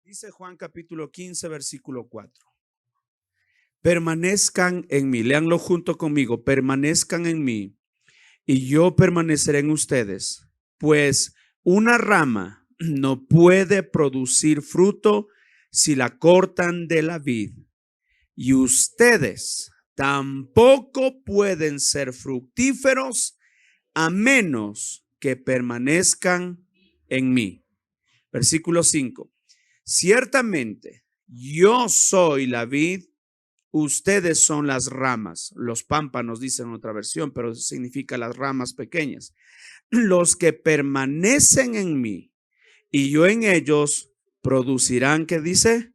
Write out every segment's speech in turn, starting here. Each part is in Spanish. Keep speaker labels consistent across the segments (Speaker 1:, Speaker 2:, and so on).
Speaker 1: Dice Juan capítulo 15, versículo 4. Permanezcan en mí, léanlo junto conmigo, permanezcan en mí y yo permaneceré en ustedes, pues una rama no puede producir fruto si la cortan de la vid, y ustedes tampoco pueden ser fructíferos a menos que permanezcan en mí. Versículo 5. Ciertamente, yo soy la vid, ustedes son las ramas. Los pámpanos dicen en otra versión, pero significa las ramas pequeñas. Los que permanecen en mí y yo en ellos producirán, ¿qué dice?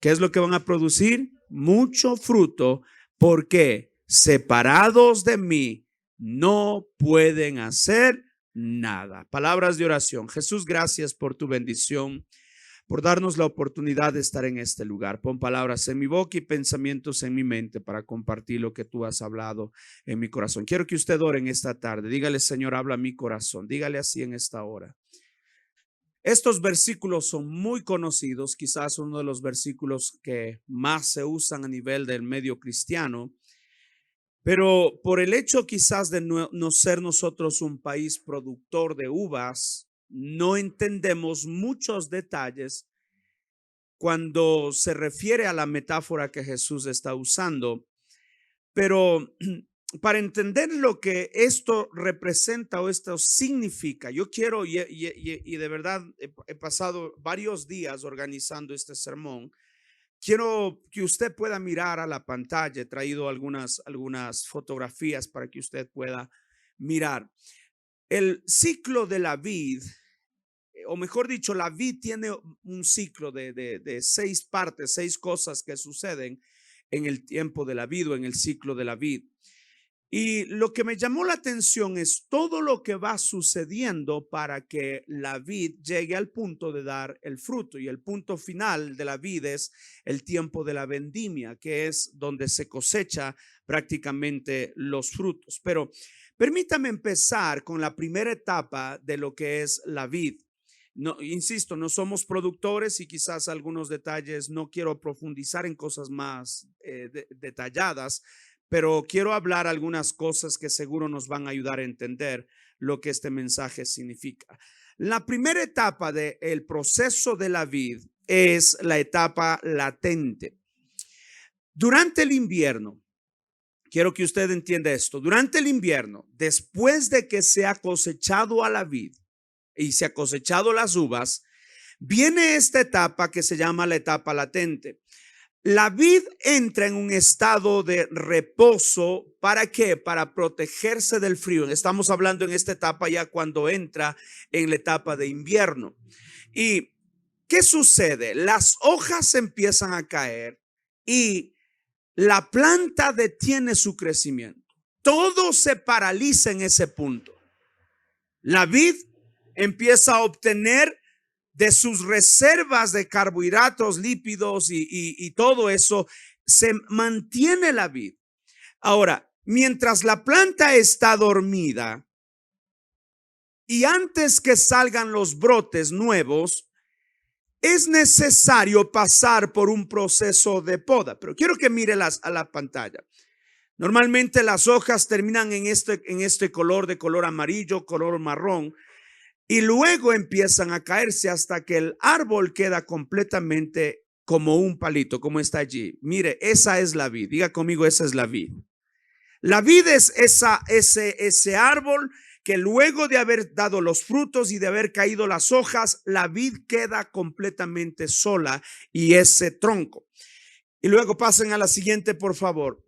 Speaker 1: ¿Qué es lo que van a producir? Mucho fruto, porque separados de mí no pueden hacer nada. Palabras de oración. Jesús, gracias por tu bendición, por darnos la oportunidad de estar en este lugar. Pon palabras en mi boca y pensamientos en mi mente para compartir lo que tú has hablado en mi corazón. Quiero que usted ore en esta tarde. Dígale, Señor, habla a mi corazón. Dígale así en esta hora. Estos versículos son muy conocidos, quizás uno de los versículos que más se usan a nivel del medio cristiano, pero por el hecho quizás de no ser nosotros un país productor de uvas, no entendemos muchos detalles cuando se refiere a la metáfora que Jesús está usando. Pero para entender lo que esto representa o esto significa, yo quiero, y de verdad he pasado varios días organizando este sermón. Quiero que usted pueda mirar a la pantalla. He traído algunas fotografías para que usted pueda mirar. El ciclo de la vid, o mejor dicho, la vid tiene un ciclo de 6 partes, 6 cosas que suceden en el tiempo de la vid o en el ciclo de la vid. Y lo que me llamó la atención es todo lo que va sucediendo para que la vid llegue al punto de dar el fruto. Y el punto final de la vid es el tiempo de la vendimia, que es donde se cosecha prácticamente los frutos. Pero permítame empezar con la primera etapa de lo que es la vid. No, insisto, no somos productores y quizás algunos detalles, no quiero profundizar en cosas más detalladas, pero quiero hablar algunas cosas que seguro nos van a ayudar a entender lo que este mensaje significa. La primera etapa del proceso de la vid es la etapa latente. Durante el invierno, quiero que usted entienda esto, durante el invierno, después de que se ha cosechado a la vid y se ha cosechado las uvas, viene esta etapa que se llama la etapa latente. La vid entra en un estado de reposo. ¿Para qué? Para protegerse del frío. Estamos hablando en esta etapa ya cuando entra en la etapa de invierno. ¿Y qué sucede? Las hojas empiezan a caer y la planta detiene su crecimiento. Todo se paraliza en ese punto. La vid empieza a obtener de sus reservas de carbohidratos, lípidos y todo eso, se mantiene la vid. Ahora, mientras la planta está dormida y antes que salgan los brotes nuevos, es necesario pasar por un proceso de poda. Pero quiero que mire a la pantalla. Normalmente las hojas terminan en este color, de color amarillo, color marrón. Y luego empiezan a caerse hasta que el árbol queda completamente como un palito, como está allí. Mire, esa es la vid. Diga conmigo, esa es la vid. La vid es ese árbol que luego de haber dado los frutos y de haber caído las hojas, la vid queda completamente sola y ese tronco. Y luego pasen a la siguiente, por favor.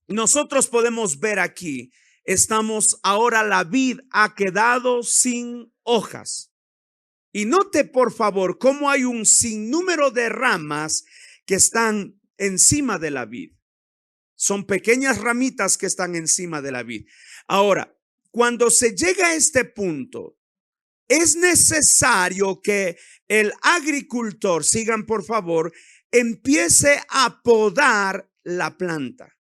Speaker 1: Nosotros podemos ver aquí, estamos ahora, la vid ha quedado sin hojas. Y note por favor cómo hay un sinnúmero de ramas que están encima de la vid. Son pequeñas ramitas que están encima de la vid. Ahora, cuando se llega a este punto, es necesario que el agricultor, sigan por favor, empiece a podar la planta.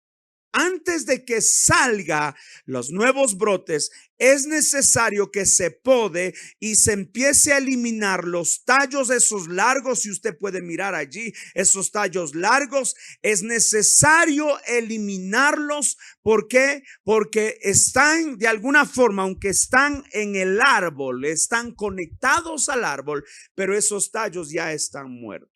Speaker 1: antes de que salga los nuevos brotes, es necesario que se pode y se empiece a eliminar los tallos esos largos. Si usted puede mirar allí, esos tallos largos, es necesario eliminarlos. ¿Por qué? Porque están de alguna forma, aunque están en el árbol, están conectados al árbol, pero esos tallos ya están muertos.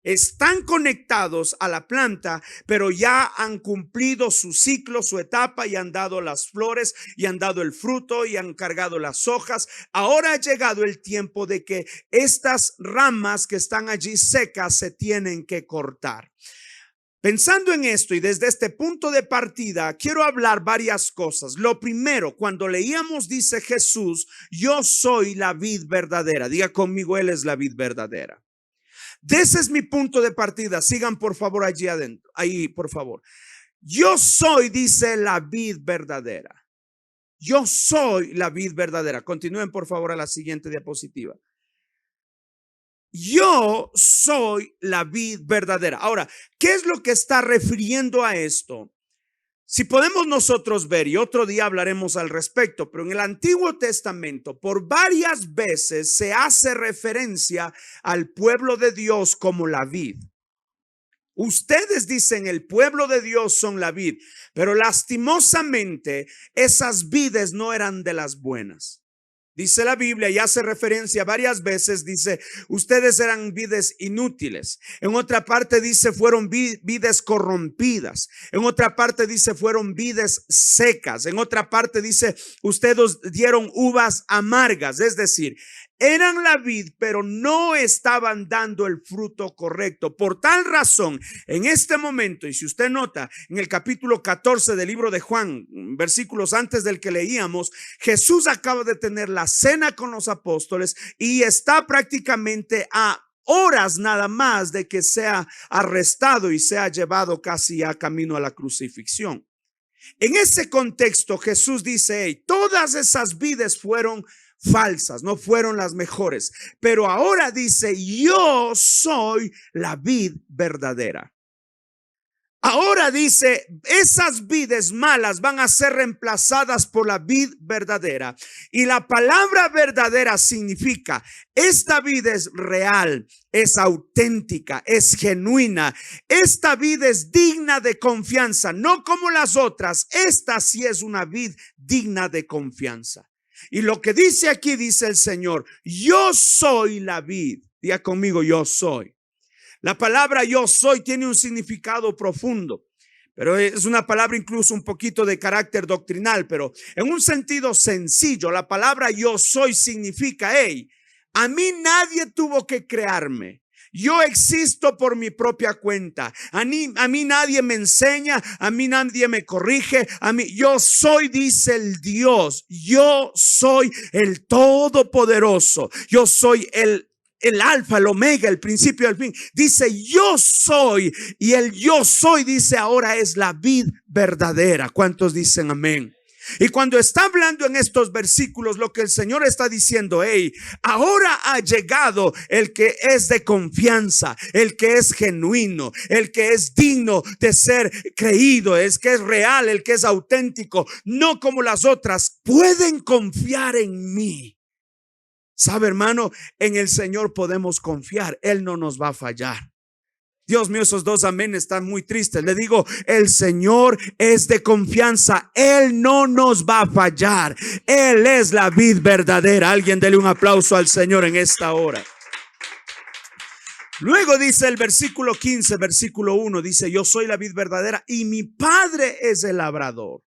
Speaker 1: Están conectados a la planta, pero ya han cumplido su ciclo, su etapa, y han dado las flores, y han dado el fruto, y han cargado las hojas. Ahora ha llegado el tiempo de que estas ramas que están allí secas se tienen que cortar. Pensando en esto y desde este punto de partida, quiero hablar varias cosas. Lo primero, cuando leíamos, dice Jesús: yo soy la vid verdadera. Diga conmigo, Él es la vid verdadera. Ese es mi punto de partida. Sigan por favor allí adentro. Ahí, por favor. Yo soy, dice, la vid verdadera. Yo soy la vid verdadera. Continúen por favor a la siguiente diapositiva. Yo soy la vid verdadera. Ahora, ¿qué es lo que está refiriendo a esto? Si podemos nosotros ver, y otro día hablaremos al respecto, pero en el Antiguo Testamento por varias veces se hace referencia al pueblo de Dios como la vid. Ustedes dicen el pueblo de Dios son la vid, pero lastimosamente esas vides no eran de las buenas. Dice la Biblia y hace referencia varias veces, dice, ustedes eran vides inútiles. En otra parte dice, fueron vides corrompidas. En otra parte dice, fueron vides secas. En otra parte dice, ustedes dieron uvas amargas. Es decir, eran la vid, pero no estaban dando el fruto correcto. Por tal razón, en este momento, y si usted nota, en el capítulo 14 del libro de Juan, versículos antes del que leíamos, Jesús acaba de tener la cena con los apóstoles y está prácticamente a horas nada más de que sea arrestado y sea llevado casi a camino a la crucifixión. En ese contexto, Jesús dice, hey, todas esas vides fueron falsas, no fueron las mejores, pero ahora dice, yo soy la vid verdadera. Ahora dice, esas vides malas van a ser reemplazadas por la vid verdadera. Y la palabra verdadera significa, esta vid es real, es auténtica, es genuina. Esta vid es digna de confianza, no como las otras. Esta sí es una vid digna de confianza. Y lo que dice aquí, dice el Señor, yo soy la vid. Diga conmigo, yo soy. La palabra yo soy tiene un significado profundo, pero es una palabra incluso un poquito de carácter doctrinal, pero en un sentido sencillo, la palabra yo soy significa, hey, a mí nadie tuvo que crearme. Yo existo por mi propia cuenta. A mí nadie me enseña, a mí nadie me corrige. Yo soy, dice el Dios. Yo soy el Todopoderoso. Yo soy el alfa, el omega, el principio y el fin. Dice yo soy, y el yo soy, dice ahora, es la vid verdadera. ¿Cuántos dicen amén? Y cuando está hablando en estos versículos, lo que el Señor está diciendo, hey, ahora ha llegado el que es de confianza, el que es genuino, el que es digno de ser creído, el que es real, el que es auténtico, no como las otras. Pueden confiar en mí. ¿Sabe, hermano? En el Señor podemos confiar. Él no nos va a fallar. Dios mío, esos dos amén están muy tristes. Le digo, el Señor es de confianza. Él no nos va a fallar. Él es la vid verdadera. Alguien dele un aplauso al Señor en esta hora. Luego dice el versículo 15, versículo 1, dice, yo soy la vid verdadera y mi Padre es el labrador.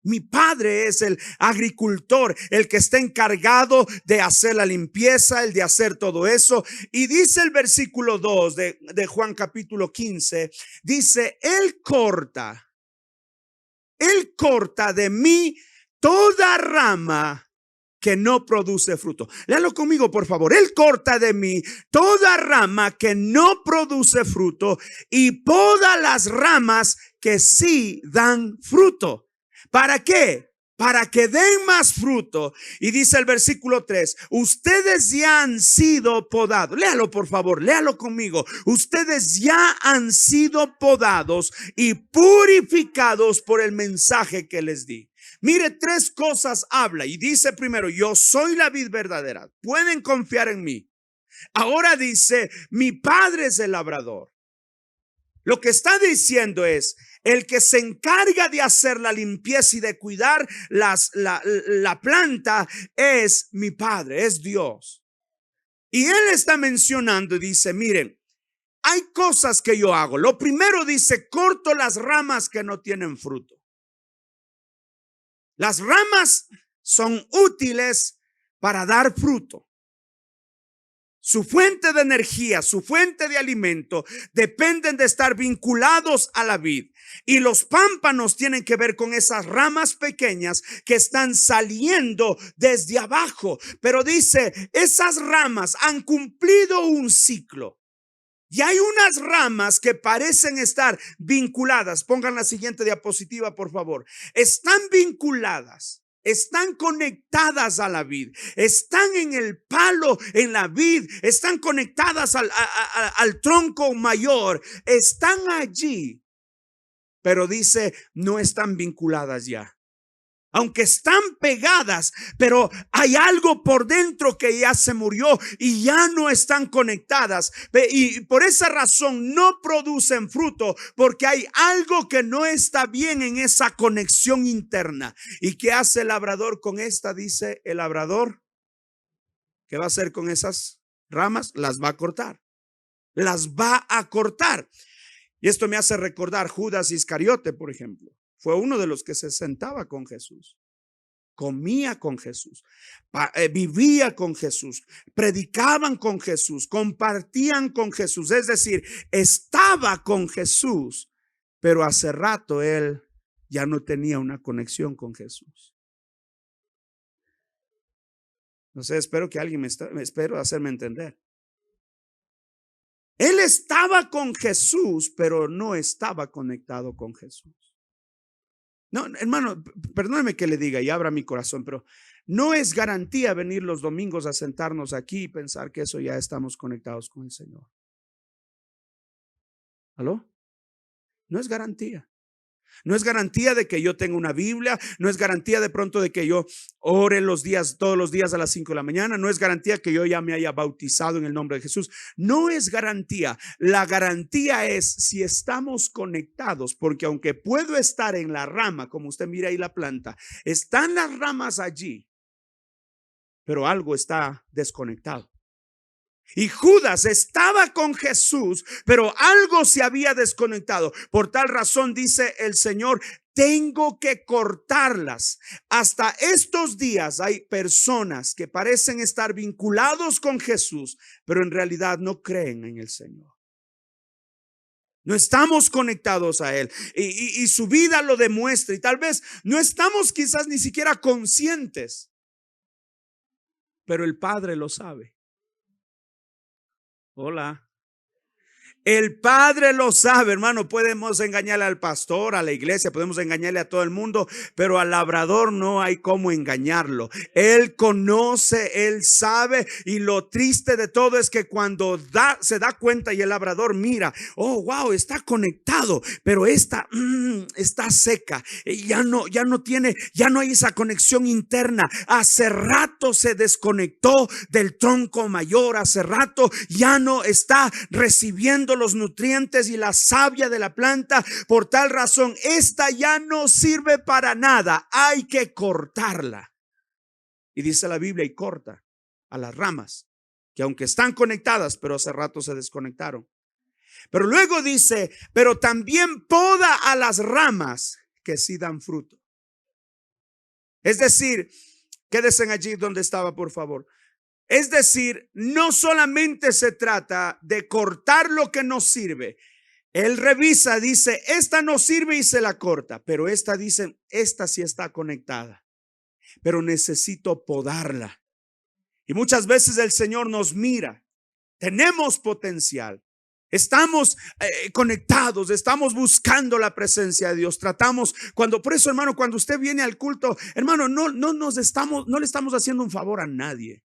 Speaker 1: Mi Padre es el agricultor, el que está encargado de hacer la limpieza, el de hacer todo eso. Y dice el versículo 2 de Juan capítulo 15, dice, Él corta de mí toda rama que no produce fruto. Léalo conmigo, por favor. Él corta de mí toda rama que no produce fruto y poda las ramas que sí dan fruto. ¿Para qué? para que den más fruto. Y dice el versículo 3, ustedes ya han sido podados. Léalo por favor, léalo conmigo. Ustedes ya han sido podados y purificados por el mensaje que les di. Mire, tres cosas habla y dice primero, yo soy la vid verdadera. Pueden confiar en mí. Ahora dice, mi padre es el labrador. Lo que está diciendo es, el que se encarga de hacer la limpieza y de cuidar la planta es mi padre, es Dios. Y él está mencionando y dice, miren, hay cosas que yo hago. Lo primero dice, corto las ramas que no tienen fruto. Las ramas son útiles para dar fruto. Su fuente de energía, su fuente de alimento dependen de estar vinculados a la vid. Y los pámpanos tienen que ver con esas ramas pequeñas que están saliendo desde abajo. Pero dice, esas ramas han cumplido un ciclo. Y hay unas ramas que parecen estar vinculadas. Pongan la siguiente diapositiva, por favor. Están vinculadas. Están conectadas a la vid, están en el palo, en la vid, están conectadas al tronco mayor, están allí, pero dice, no están vinculadas ya. Aunque están pegadas, pero hay algo por dentro que ya se murió y ya no están conectadas. Y por esa razón no producen fruto, porque hay algo que no está bien en esa conexión interna. ¿Y qué hace el labrador con esta? Dice el labrador, ¿qué va a hacer con esas ramas? Las va a cortar. Las va a cortar. Y esto me hace recordar Judas Iscariote, por ejemplo. Fue uno de los que se sentaba con Jesús, comía con Jesús, vivía con Jesús, predicaban con Jesús, compartían con Jesús. Es decir, estaba con Jesús, pero hace rato él ya no tenía una conexión con Jesús. No sé, espero que alguien espero hacerme entender. Él estaba con Jesús, pero no estaba conectado con Jesús. No, hermano, perdóneme que le diga y abra mi corazón, pero no es garantía venir los domingos a sentarnos aquí y pensar que eso ya estamos conectados con el Señor. ¿Aló? No es garantía. No es garantía de que yo tenga una Biblia, no es garantía de pronto de que yo ore todos los días a las 5 de la mañana, no es garantía que yo ya me haya bautizado en el nombre de Jesús. No es garantía. La garantía es si estamos conectados, porque aunque puedo estar en la rama, como usted mira ahí la planta, están las ramas allí, pero algo está desconectado. Y Judas estaba con Jesús, pero algo se había desconectado. Por tal razón dice el Señor, tengo que cortarlas. Hasta estos días hay personas que parecen estar vinculados con Jesús, pero en realidad no creen en el Señor. No estamos conectados a Él y su vida lo demuestra, y tal vez no estamos quizás ni siquiera conscientes, pero el Padre lo sabe. Hola. El Padre lo sabe, hermano. Podemos engañarle al pastor, a la iglesia, podemos engañarle a todo el mundo, pero al labrador no hay cómo engañarlo. Él conoce, él sabe, y lo triste de todo es que cuando se da cuenta y el labrador mira, oh wow, está conectado, pero esta está seca, ya no hay esa conexión interna. Hace rato se desconectó del tronco mayor, hace rato ya no está recibiendo los nutrientes y la savia de la planta. Por tal razón, esta ya no sirve para nada. Hay que cortarla. Y dice la Biblia, y corta a las ramas, que aunque están conectadas, pero hace rato se desconectaron. Pero luego dice, pero también poda a las ramas que sí dan fruto. Es decir, quédense allí donde estaba, por favor. Es decir, no solamente se trata de cortar lo que no sirve. Él revisa, dice, esta no sirve y se la corta, pero esta dice, esta sí está conectada, pero necesito podarla. Y muchas veces el Señor nos mira, tenemos potencial, Estamos conectados, estamos buscando la presencia de Dios. Tratamos por eso, hermano, cuando usted viene al culto, hermano, no le estamos haciendo un favor a nadie.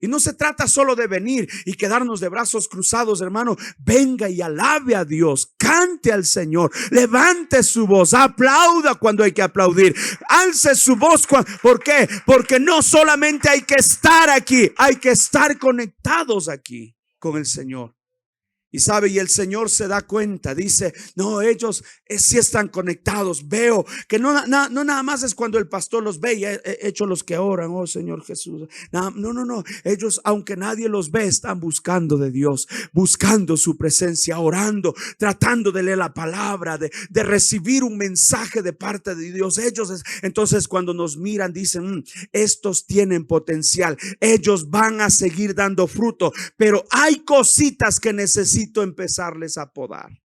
Speaker 1: Y no se trata solo de venir y quedarnos de brazos cruzados, hermano. Venga y alabe a Dios, cante al Señor, levante su voz, aplauda cuando hay que aplaudir, alce su voz. ¿Por qué? Porque no solamente hay que estar aquí, hay que estar conectados aquí con el Señor. Y sabe, y el Señor se da cuenta, dice, no, ellos sí están conectados. Veo que no nada más es cuando el pastor los ve y hecho los que oran, oh Señor Jesús. No, ellos, aunque nadie los ve, están buscando de Dios, buscando su presencia, orando, tratando de leer la palabra, de recibir un mensaje de parte de Dios. Entonces cuando nos miran dicen, estos tienen potencial, ellos van a seguir dando fruto, pero hay cositas que necesitan empezarles a podar.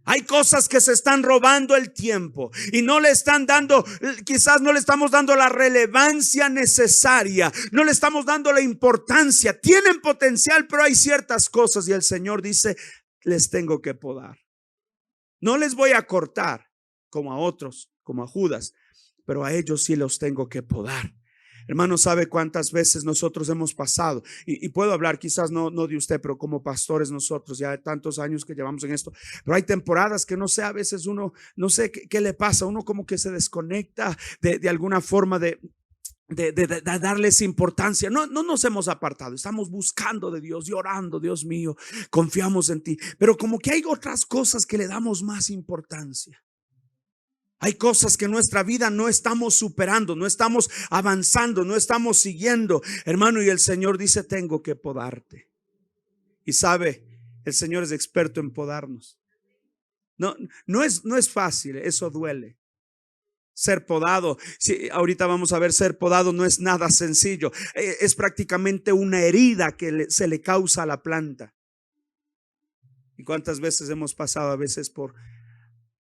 Speaker 1: Hay cosas que se están robando el tiempo y no le están dando, quizás no le estamos dando la relevancia necesaria, no le estamos dando la importancia. Tienen potencial, pero hay ciertas cosas y el Señor dice, les tengo que podar. No les voy a cortar como a otros, como a Judas, pero a ellos sí los tengo que podar. Hermano, ¿sabe cuántas veces nosotros hemos pasado? Y puedo hablar quizás no de usted, pero como pastores nosotros, ya tantos años que llevamos en esto, pero hay temporadas que no sé, a veces uno, no sé qué le pasa, uno como que se desconecta de alguna forma de darles importancia. No nos hemos apartado, estamos buscando de Dios y orando, Dios mío, confiamos en ti, pero como que hay otras cosas que le damos más importancia. Hay cosas que en nuestra vida no estamos superando, no estamos avanzando, no estamos siguiendo, hermano, y el Señor dice, tengo que podarte. Y sabe, el Señor es experto en podarnos. No es fácil, eso duele. Ser podado, ahorita vamos a ver, ser podado no es nada sencillo. Es prácticamente una herida que se le causa a la planta. ¿Y cuántas veces hemos pasado a veces por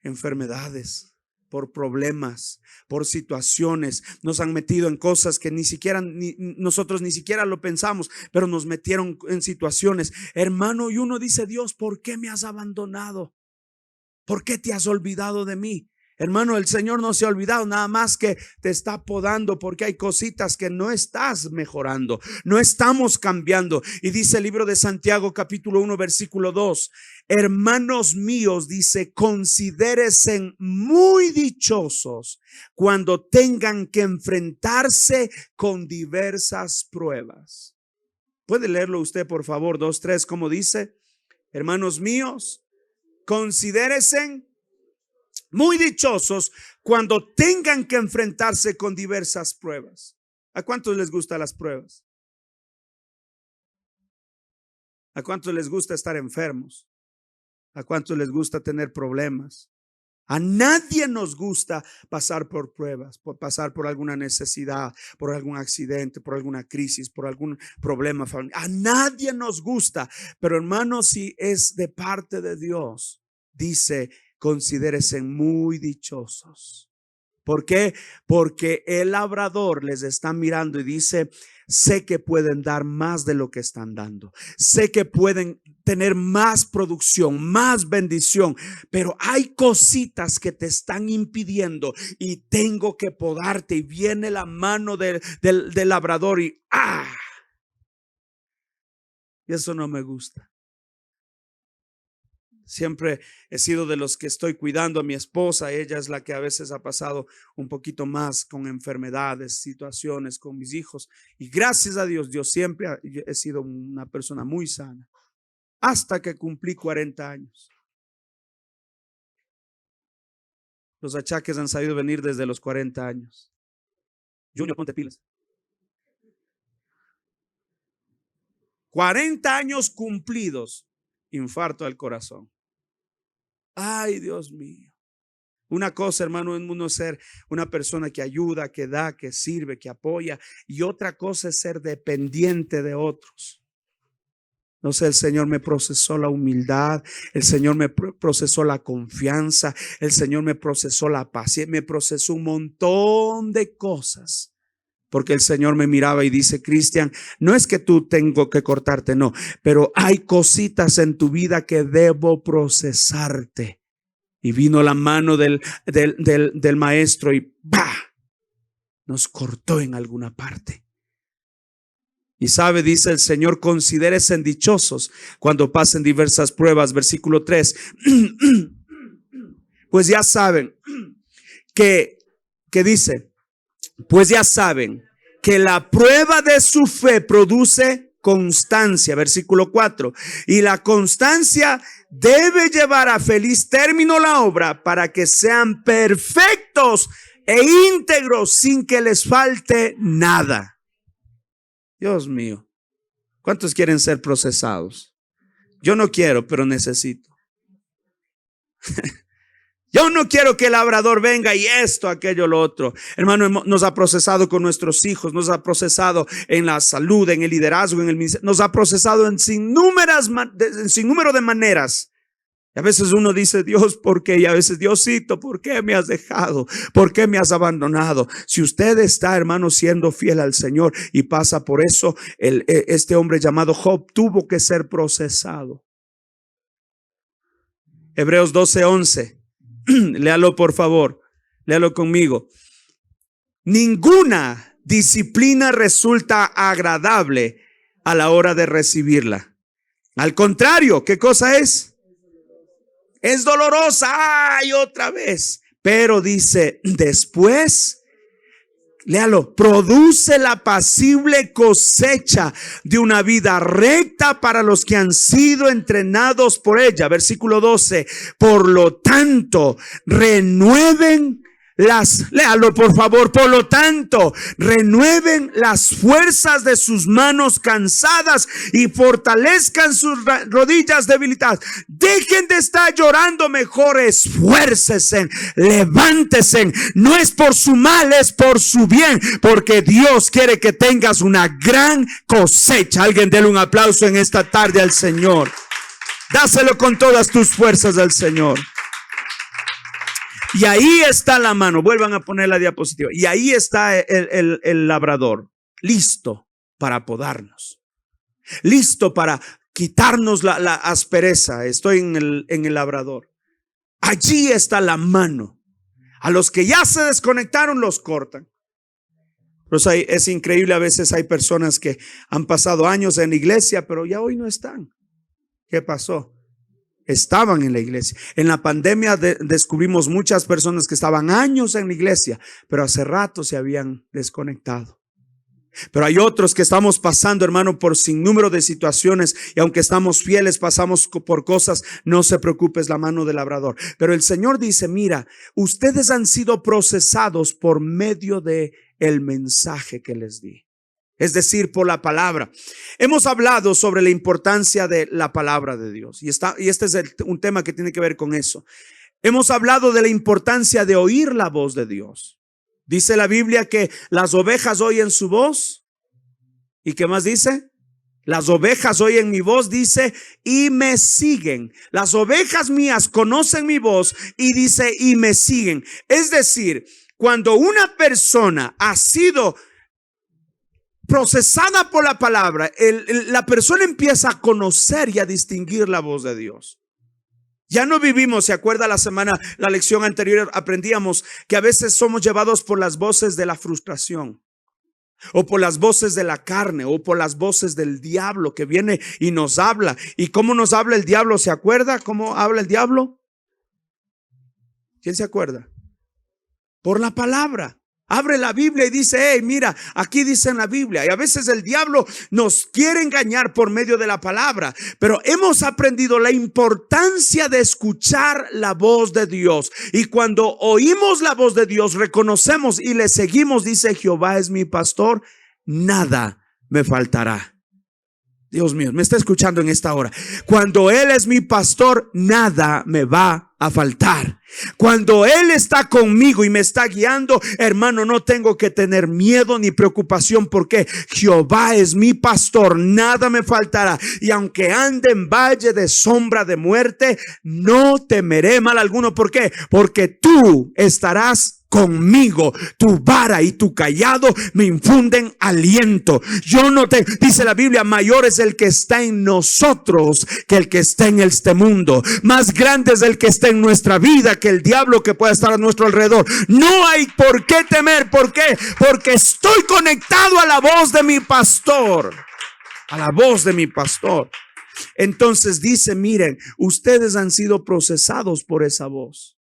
Speaker 1: enfermedades, por problemas, por situaciones? Nos han metido en cosas que nosotros ni siquiera lo pensamos, pero nos metieron en situaciones, hermano, y uno dice, Dios, ¿por qué me has abandonado? ¿Por qué te has olvidado de mí? Hermano, el Señor no se ha olvidado, nada más que te está podando porque hay cositas que no estás mejorando, no estamos cambiando. Y dice el libro de Santiago capítulo 1 versículo 2, hermanos míos, dice, considérense muy dichosos cuando tengan que enfrentarse con diversas pruebas. ¿Puede leerlo usted por favor? 2:3, ¿cómo dice? Hermanos míos, considérense muy dichosos cuando tengan que enfrentarse con diversas pruebas. ¿A cuántos les gustan las pruebas? ¿A cuántos les gusta estar enfermos? ¿A cuántos les gusta tener problemas? A nadie nos gusta pasar por pruebas, por pasar por alguna necesidad, por algún accidente, por alguna crisis, por algún problema familiar. A nadie nos gusta, pero hermanos, si es de parte de Dios, dice, considérense muy dichosos. ¿Por qué? Porque el labrador les está mirando y dice, sé que pueden dar más de lo que están dando, sé que pueden tener más producción, más bendición, pero hay cositas que te están impidiendo y tengo que podarte. Y viene la mano del labrador y eso no me gusta. Siempre he sido de los que estoy cuidando a mi esposa. Ella es la que a veces ha pasado un poquito más con enfermedades, situaciones con mis hijos. Y gracias a Dios, yo siempre he sido una persona muy sana. Hasta que cumplí 40 años. Los achaques han sabido venir desde los 40 años. Junior, ponte pilas. 40 años cumplidos. Infarto al corazón. Ay, Dios mío. Una cosa, hermano, es uno ser una persona que ayuda, que da, que sirve, que apoya. Y otra cosa es ser dependiente de otros. No sé, el Señor me procesó la humildad, el Señor me procesó la confianza, el Señor me procesó la paciencia, me procesó un montón de cosas. Porque el Señor me miraba y dice: Cristian, no es que tú tengo que cortarte, no, pero hay cositas en tu vida que debo procesarte. Y vino la mano del maestro y ¡bah!, nos cortó en alguna parte. Y sabe, dice el Señor: considérense dichosos cuando pasen diversas pruebas. Versículo 3. Pues ya saben que dice, pues ya saben que la prueba de su fe produce constancia. Versículo 4. Y la constancia debe llevar a feliz término la obra, para que sean perfectos e íntegros sin que les falte nada. Dios mío, ¿cuántos quieren ser procesados? Yo no quiero, pero necesito. Yo no quiero que el labrador venga y esto, aquello, lo otro. Hermano, nos ha procesado con nuestros hijos, nos ha procesado en la salud, en el liderazgo, en el ministerio, nos ha procesado en sinnúmero de maneras. Y a veces uno dice: Dios, ¿por qué? Y a veces: Diosito, ¿por qué me has dejado? ¿Por qué me has abandonado? Si usted está, hermano, siendo fiel al Señor y pasa por eso, este hombre llamado Job tuvo que ser procesado. Hebreos 12:11. Léalo por favor, léalo conmigo. Ninguna disciplina resulta agradable a la hora de recibirla. Al contrario, ¿qué cosa es? Es dolorosa. ¡Ay, otra vez! Pero dice después, léalo, produce la apacible cosecha de una vida recta para los que han sido entrenados por ella. Versículo 12. Por lo tanto, léalo por favor. Por lo tanto, renueven las fuerzas de sus manos cansadas y fortalezcan sus rodillas debilitadas. Dejen de estar llorando, mejor esfuércesen, levántesen. No es por su mal, es por su bien, porque Dios quiere que tengas una gran cosecha. Alguien dele un aplauso en esta tarde al Señor. Dáselo con todas tus fuerzas al Señor. Y ahí está la mano. Vuelvan a poner la diapositiva. Y ahí está el labrador, listo para podarnos, listo para quitarnos la aspereza. Estoy en el labrador. Allí está la mano. A los que ya se desconectaron los cortan. Pues es increíble, a veces hay personas que han pasado años en la iglesia, pero ya hoy no están. ¿Qué pasó? Estaban en la iglesia. En la pandemia descubrimos muchas personas que estaban años en la iglesia, pero hace rato se habían desconectado. Pero hay otros que estamos pasando, hermano, por sinnúmero de situaciones, y aunque estamos fieles, pasamos por cosas. No se preocupe, es la mano del labrador. Pero el Señor dice: mira, ustedes han sido procesados por medio de el mensaje que les di. Es decir, por la palabra. Hemos hablado sobre la importancia de la palabra de Dios. Y este es un tema que tiene que ver con eso. Hemos hablado de la importancia de oír la voz de Dios. Dice la Biblia que las ovejas oyen su voz. ¿Y qué más dice? Las ovejas oyen mi voz, dice, y me siguen. Las ovejas mías conocen mi voz, y dice, y me siguen. Es decir, cuando una persona ha sido procesada por la palabra, la persona empieza a conocer y a distinguir la voz de Dios. Ya no vivimos, ¿se acuerda la lección anterior aprendíamos que a veces somos llevados por las voces de la frustración, o por las voces de la carne, o por las voces del diablo que viene y nos habla? ¿Y cómo nos habla el diablo? ¿Se acuerda cómo habla el diablo? ¿Quién se acuerda? Por la palabra. Abre la Biblia y dice: hey, mira, aquí dice en la Biblia. Y a veces el diablo nos quiere engañar por medio de la palabra, pero hemos aprendido la importancia de escuchar la voz de Dios. Y cuando oímos la voz de Dios, reconocemos y le seguimos. Dice: Jehová es mi pastor, nada me faltará. Dios mío, me está escuchando en esta hora. Cuando Él es mi pastor, nada me va a faltar. Cuando Él está conmigo y me está guiando, hermano, no tengo que tener miedo ni preocupación, porque Jehová es mi pastor, nada me faltará. Y aunque ande en valle de sombra de muerte, no temeré mal alguno. ¿Por qué? Porque tú estarás conmigo. Tu vara y tu callado me infunden aliento. Dice la Biblia, mayor es el que está en nosotros que el que está en este mundo. Más grande es el que está en nuestra vida que el diablo que pueda estar a nuestro alrededor. No hay por qué temer. ¿Por qué? Porque estoy conectado a la voz de mi pastor. A la voz de mi pastor. Entonces dice, miren, ustedes han sido procesados por esa voz,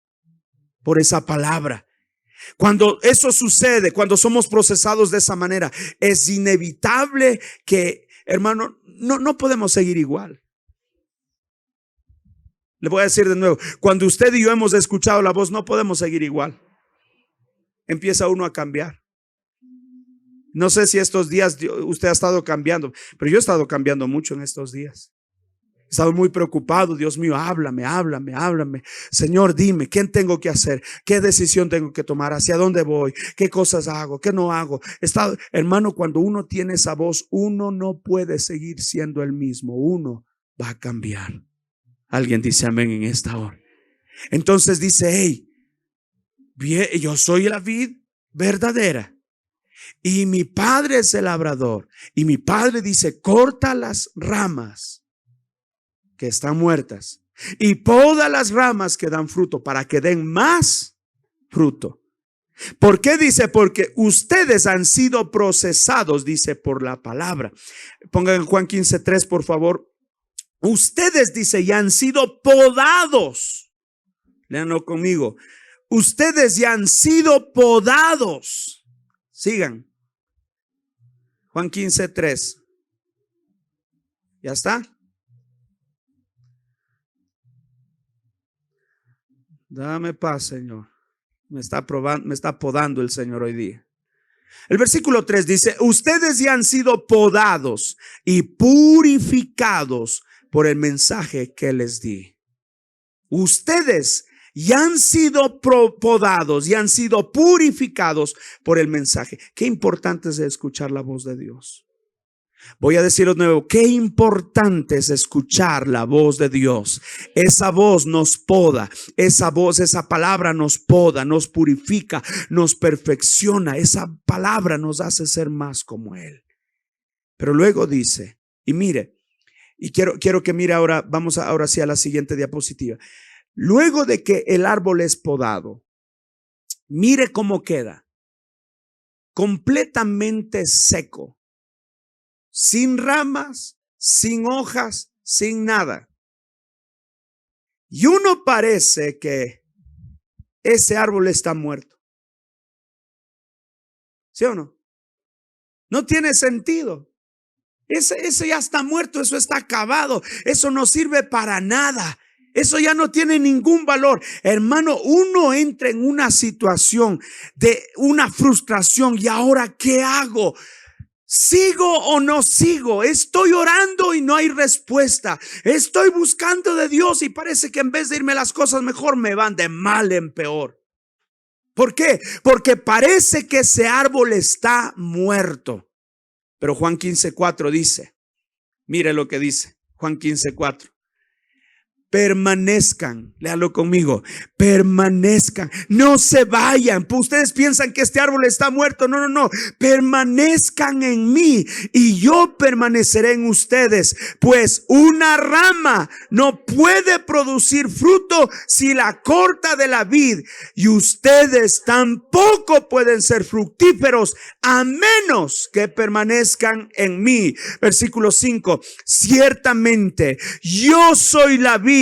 Speaker 1: por esa palabra. Cuando eso sucede, cuando somos procesados de esa manera, es inevitable que, hermano, no podemos seguir igual. Le voy a decir de nuevo, cuando usted y yo hemos escuchado la voz, no podemos seguir igual. Empieza uno a cambiar. No sé si estos días usted ha estado cambiando, pero yo he estado cambiando mucho en estos días. He estado muy preocupado. Dios mío, háblame. Señor, dime, ¿qué tengo que hacer? ¿Qué decisión tengo que tomar? ¿Hacia dónde voy? ¿Qué cosas hago? ¿Qué no hago? Hermano, cuando uno tiene esa voz, uno no puede seguir siendo el mismo. Uno va a cambiar. Alguien dice amén en esta hora. Entonces dice, hey, yo soy la vid verdadera y mi padre es el labrador. Y mi padre dice, corta las ramas que están muertas y poda las ramas que dan fruto para que den más fruto. ¿Por qué? Dice, porque ustedes han sido procesados, dice, por la palabra. Pongan en Juan 15:3, por favor. Ustedes, dice, ya han sido podados. Léanlo conmigo. Ustedes ya han sido podados. Sigan. Juan 15:3. ¿Ya está? Dame paz, Señor. Me está podando el Señor hoy día. El versículo 3 dice, ustedes ya han sido podados y purificados por el mensaje que les di. Ustedes ya han sido podados y han sido purificados por el mensaje. Qué importante es escuchar la voz de Dios. Voy a decirlo de nuevo, qué importante es escuchar la voz de Dios. Esa voz nos poda, esa voz, esa palabra nos poda, nos purifica, nos perfecciona. Esa palabra nos hace ser más como Él. Pero luego dice, y mire, y quiero que mire ahora, vamos ahora sí a la siguiente diapositiva. Luego de que el árbol es podado, mire cómo queda, completamente seco. Sin ramas, sin hojas, sin nada. Y uno parece que ese árbol está muerto. ¿Sí o no? No tiene sentido. Ese ya está muerto, eso está acabado. Eso no sirve para nada. Eso ya no tiene ningún valor. Hermano, uno entra en una situación de una frustración. ¿Y ahora qué hago? ¿Sigo o no sigo? Estoy orando y no hay respuesta. Estoy buscando de Dios y parece que en vez de irme las cosas mejor me van de mal en peor. ¿Por qué? Porque parece que ese árbol está muerto. Pero Juan 15:4 dice, mire lo que dice Juan 15:4. Permanezcan, léalo conmigo, permanezcan, no se vayan. Ustedes piensan que este árbol está muerto. No, permanezcan en mí y yo permaneceré en ustedes. Pues una rama no puede producir fruto si la corta de la vid, y ustedes tampoco pueden ser fructíferos a menos que permanezcan en mí. Versículo 5, ciertamente yo soy la vid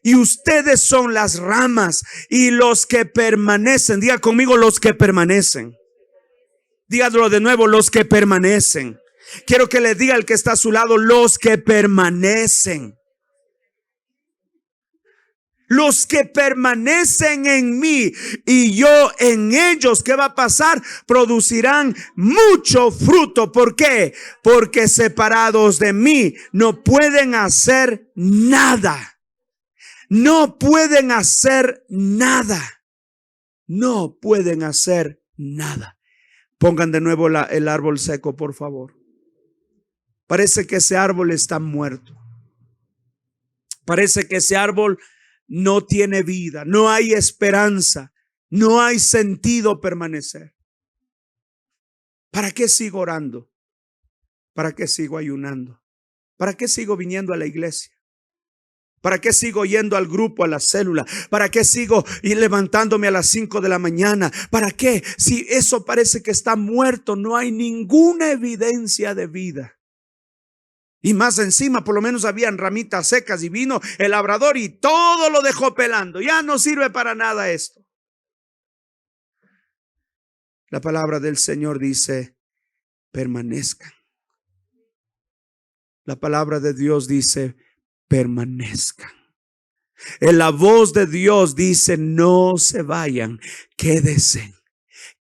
Speaker 1: y ustedes son las ramas, y los que permanecen, diga conmigo, los que permanecen. Dígalo de nuevo, los que permanecen. Quiero que le diga al que está a su lado, los que permanecen. Los que permanecen en mí y yo en ellos, ¿qué va a pasar? Producirán mucho fruto. ¿Por qué? Porque separados de mí no pueden hacer nada. No pueden hacer nada. No pueden hacer nada. Pongan de nuevo el árbol seco, por favor. Parece que ese árbol está muerto. Parece que ese árbol no tiene vida, no hay esperanza. No hay sentido permanecer. ¿Para qué sigo orando? ¿Para qué sigo ayunando? ¿Para qué sigo viniendo a la iglesia? ¿Para qué sigo yendo al grupo, a la célula? ¿Para qué sigo levantándome a las 5 de la mañana? ¿Para qué? Si eso parece que está muerto, no hay ninguna evidencia de vida. Y más encima, por lo menos habían ramitas secas y vino el labrador y todo lo dejó pelando. Ya no sirve para nada esto. La palabra del Señor dice, permanezcan. La palabra de Dios dice, permanezcan. La voz de Dios dice, no se vayan, quédense.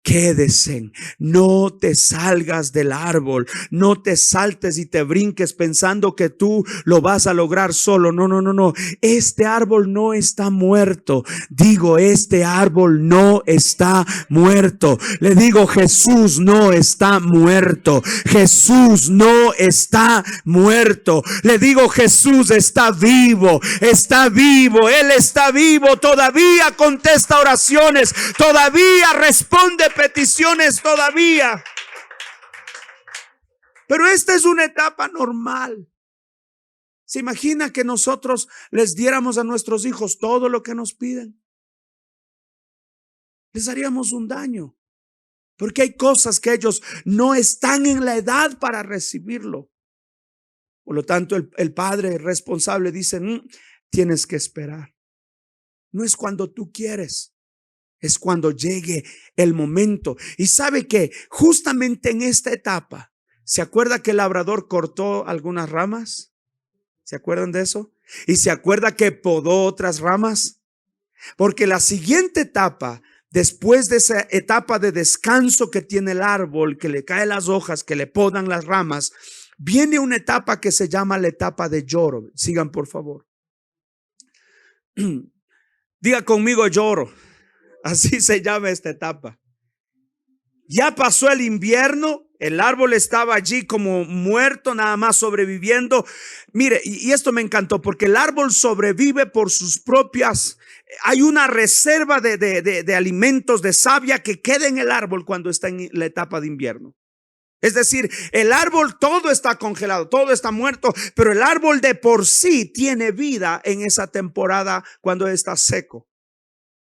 Speaker 1: Quédese, no te salgas del árbol, no te saltes y te brinques pensando que tú lo vas a lograr solo. No, no, no, no. Este árbol no está muerto. Digo, este árbol no está muerto. Le digo, Jesús no está muerto. Jesús no está muerto. Le digo, Jesús está vivo. Está vivo. Él está vivo. Todavía contesta oraciones. Todavía responde peticiones todavía. Pero esta es una etapa normal. ¿Se imagina que nosotros les diéramos a nuestros hijos todo lo que nos piden? Les haríamos un daño, porque hay cosas que ellos no están en la edad para recibirlo. Por lo tanto, el padre responsable dice, tienes que esperar. No es cuando tú quieres. Es cuando llegue el momento. Y sabe que justamente en esta etapa, ¿se acuerda que el labrador cortó algunas ramas? ¿Se acuerdan de eso? ¿Y se acuerda que podó otras ramas? Porque la siguiente etapa, después de esa etapa de descanso que tiene el árbol, que le caen las hojas, que le podan las ramas, viene una etapa que se llama la etapa de lloro. Sigan, por favor. Diga conmigo, lloro. Así se llama esta etapa. Ya pasó el invierno, el árbol estaba allí como muerto, nada más sobreviviendo. Mire, y esto me encantó porque el árbol sobrevive por sus propias. Hay una reserva de alimentos, de savia que queda en el árbol cuando está en la etapa de invierno. Es decir, el árbol todo está congelado, todo está muerto, pero el árbol de por sí tiene vida en esa temporada cuando está seco.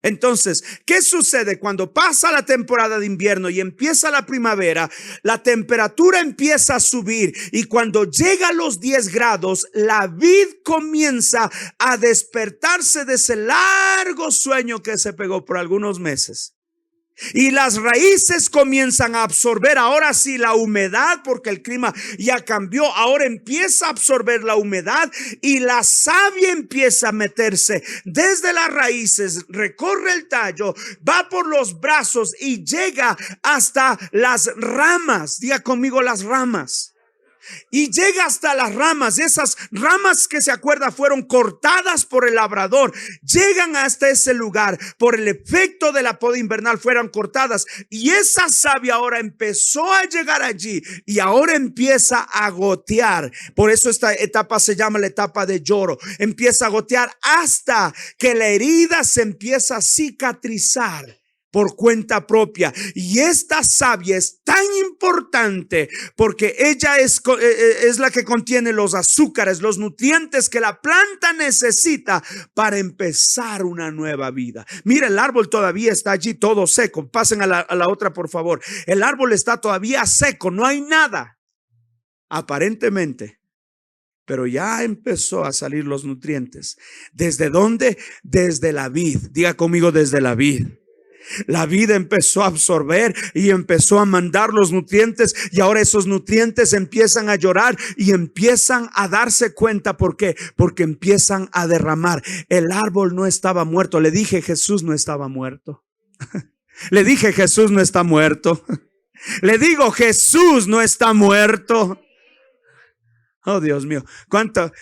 Speaker 1: Entonces, ¿qué sucede cuando pasa la temporada de invierno y empieza la primavera? La temperatura empieza a subir y cuando llega a los 10 grados, la vid comienza a despertarse de ese largo sueño que se pegó por algunos meses. Y las raíces comienzan a absorber ahora sí la humedad, porque el clima ya cambió. Ahora empieza a absorber la humedad y la savia empieza a meterse desde las raíces, recorre el tallo, va por los brazos y llega hasta las ramas. Diga conmigo, las ramas. Y llega hasta las ramas. Esas ramas que se acuerda fueron cortadas por el labrador. Llegan hasta ese lugar. Por el efecto de la poda invernal fueron cortadas. Y esa savia ahora empezó a llegar allí. Y ahora empieza a gotear. Por eso esta etapa se llama la etapa de lloro. Empieza a gotear hasta que la herida se empieza a cicatrizar por cuenta propia. Y esta savia es tan importante porque ella es la que contiene los azúcares, los nutrientes que la planta necesita para empezar una nueva vida. Mira, el árbol todavía está allí todo seco. Pasen a la otra, por favor. El árbol está todavía seco, no hay nada aparentemente, pero ya empezó a salir los nutrientes. ¿Desde dónde? Desde la vid. Diga conmigo, desde la vid. La vida empezó a absorber y empezó a mandar los nutrientes, y ahora esos nutrientes empiezan a llorar y empiezan a darse cuenta. ¿Por qué? Porque empiezan a derramar. El árbol no estaba muerto. Le dije, Jesús no estaba muerto. Le dije, Jesús no está muerto. Le digo, Jesús no está muerto. Oh, Dios mío, cuánta,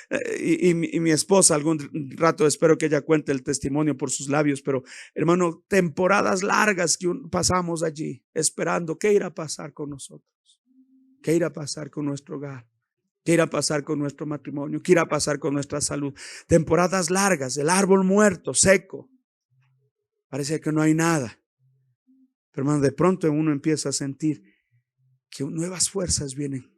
Speaker 1: y mi esposa algún rato espero que ella cuente el testimonio por sus labios, pero hermano, temporadas largas que pasamos allí esperando qué irá a pasar con nosotros, qué irá a pasar con nuestro hogar, qué irá a pasar con nuestro matrimonio, qué irá a pasar con nuestra salud. Temporadas largas, el árbol muerto, seco, parece que no hay nada. Pero hermano, de pronto uno empieza a sentir que nuevas fuerzas vienen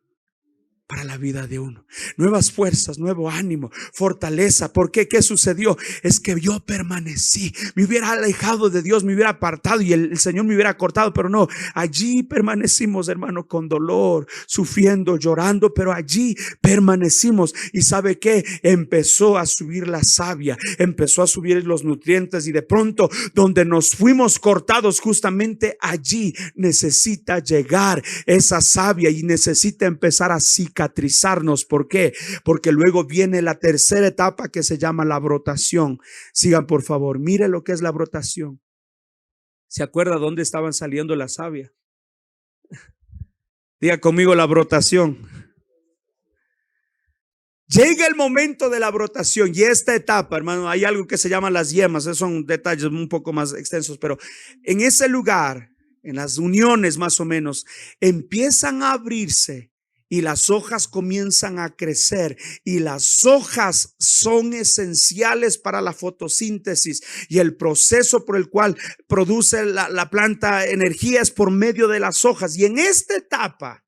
Speaker 1: para la vida de uno. Nuevas fuerzas, nuevo ánimo, fortaleza. ¿Por qué? ¿Qué sucedió? Es que yo permanecí. Me hubiera alejado de Dios, me hubiera apartado y el Señor me hubiera cortado, pero no. Allí permanecimos, hermano, con dolor, sufriendo, llorando, pero allí permanecimos. ¿Y sabe qué? Empezó a subir la savia, empezó a subir los nutrientes, y de pronto donde nos fuimos cortados, justamente allí necesita llegar esa savia y necesita empezar a cicatrizarnos. ¿Por qué? Porque luego viene la tercera etapa, que se llama la brotación. Sigan por favor, mire lo que es la brotación. ¿Se acuerda dónde estaban saliendo la savia? Diga conmigo, la brotación. Llega el momento de la brotación, y esta etapa, hermano, hay algo que se llama las yemas. Esos son detalles un poco más extensos, pero en ese lugar, en las uniones más o menos, empiezan a abrirse y las hojas comienzan a crecer, y las hojas son esenciales para la fotosíntesis, y el proceso por el cual produce la planta energía es por medio de las hojas. Y en esta etapa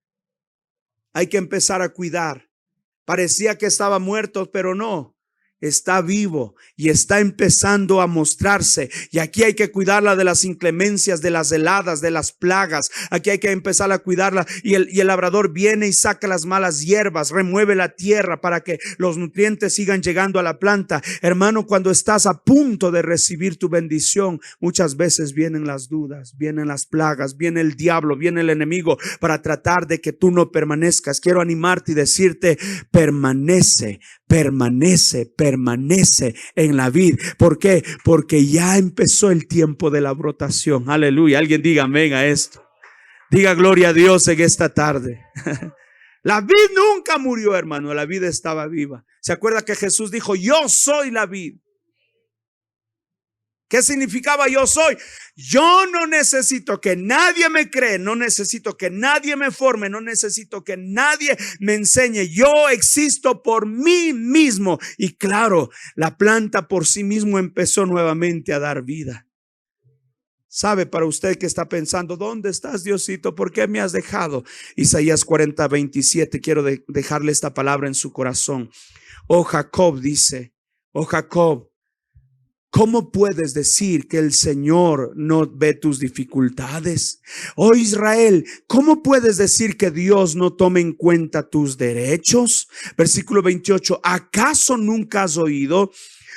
Speaker 1: hay que empezar a cuidar. Parecía que estaba muerto, pero no. Está vivo y está empezando a mostrarse. Y aquí hay que cuidarla de las inclemencias, de las heladas, de las plagas. Aquí hay que empezar a cuidarla. Y el labrador viene y saca las malas hierbas, remueve la tierra para que los nutrientes sigan llegando a la planta. Hermano, cuando estás a punto de recibir tu bendición, muchas veces vienen las dudas, vienen las plagas, viene el diablo, viene el enemigo para tratar de que tú no permanezcas. Quiero animarte y decirte: permanece, permanece, permanece en la vid. ¿Por qué? Porque ya empezó el tiempo de la brotación. Aleluya. Alguien diga amén a esto. Diga gloria a Dios en esta tarde. La vid nunca murió, hermano. La vid estaba viva. ¿Se acuerda que Jesús dijo: yo soy la vid? ¿Qué significaba yo soy? Yo no necesito que nadie me cree, no necesito que nadie me forme, no necesito que nadie me enseñe. Yo existo por mí mismo. Y claro, la planta por sí mismo empezó nuevamente a dar vida. ¿Sabe? Para usted que está pensando: ¿dónde estás, Diosito? ¿Por qué me has dejado? Isaías 40:27, quiero dejarle esta palabra en su corazón. Oh Jacob, dice: oh Jacob, ¿cómo puedes decir que el Señor no ve tus dificultades? Oh Israel, ¿cómo puedes decir que Dios no tome en cuenta tus derechos? Versículo 28. ¿Acaso nunca has oído?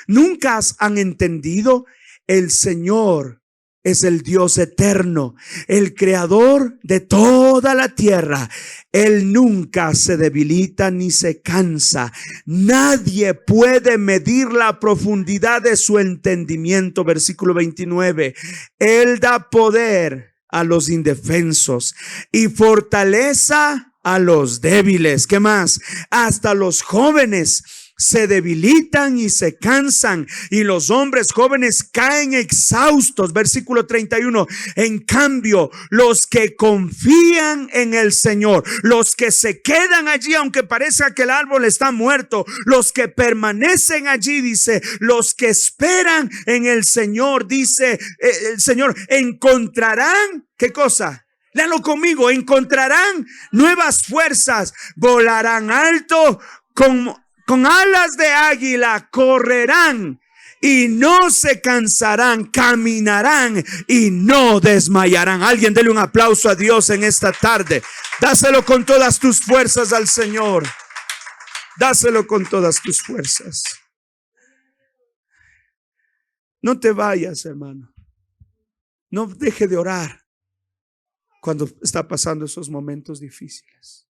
Speaker 1: ¿Nunca han entendido? El Señor es el Dios eterno, el creador de toda la tierra. Él nunca se debilita ni se cansa. Nadie puede medir la profundidad de su entendimiento. Versículo 29. Él da poder a los indefensos y fortaleza a los débiles. ¿Qué más? Hasta los jóvenes se debilitan y se cansan, y los hombres jóvenes caen exhaustos. Versículo 31. En cambio, los que confían en el Señor, los que se quedan allí aunque parezca que el árbol está muerto, los que permanecen allí, dice, los que esperan en el Señor, dice el Señor, encontrarán, ¿qué cosa? Léalo conmigo: encontrarán nuevas fuerzas, volarán alto con alas de águila, correrán y no se cansarán, caminarán y no desmayarán. Alguien dele un aplauso a Dios en esta tarde. Dáselo con todas tus fuerzas al Señor. Dáselo con todas tus fuerzas. No te vayas, hermano. No deje de orar cuando está pasando esos momentos difíciles.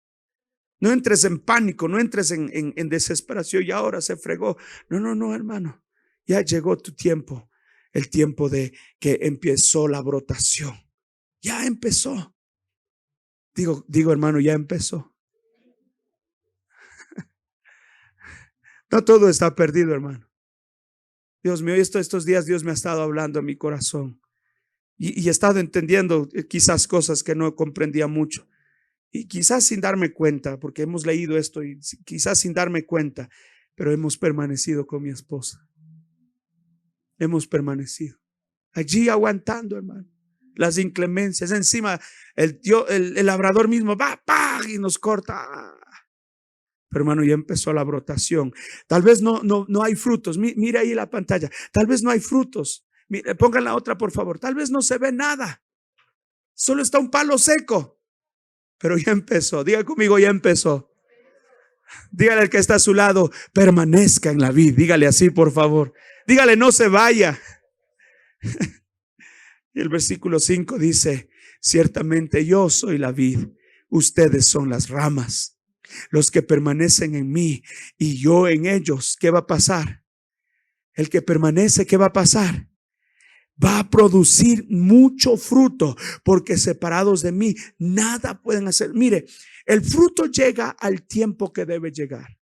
Speaker 1: No entres en pánico, no entres en desesperación. Y ahora se fregó. No, hermano. Ya llegó tu tiempo. El tiempo de que empezó la brotación. Ya empezó. Digo, hermano, ya empezó. No todo está perdido, hermano. Dios mío, estos días Dios me ha estado hablando a mi corazón. Y he estado entendiendo quizás cosas que no comprendía mucho. Y quizás sin darme cuenta, porque hemos leído esto y quizás sin darme cuenta, pero hemos permanecido con mi esposa. Hemos permanecido allí aguantando, hermano. las inclemencias. Encima el labrador mismo va, y nos corta. Pero hermano, ya empezó la brotación. Tal vez no hay frutos. Mire ahí la pantalla. Tal vez no hay frutos. Mire, pongan la otra, por favor. Tal vez no se ve nada. Solo está un palo seco. Pero ya empezó. Diga conmigo, ya empezó. Dígale al que está a su lado, permanezca en la vid. Dígale así, por favor. Dígale, no se vaya. Y el versículo 5 dice, ciertamente yo soy la vid, ustedes son las ramas. Los que permanecen en mí y yo en ellos, ¿qué va a pasar? El que permanece, ¿qué va a pasar? Va a producir mucho fruto, porque separados de mí nada pueden hacer. Mire, el fruto llega al tiempo que debe llegar.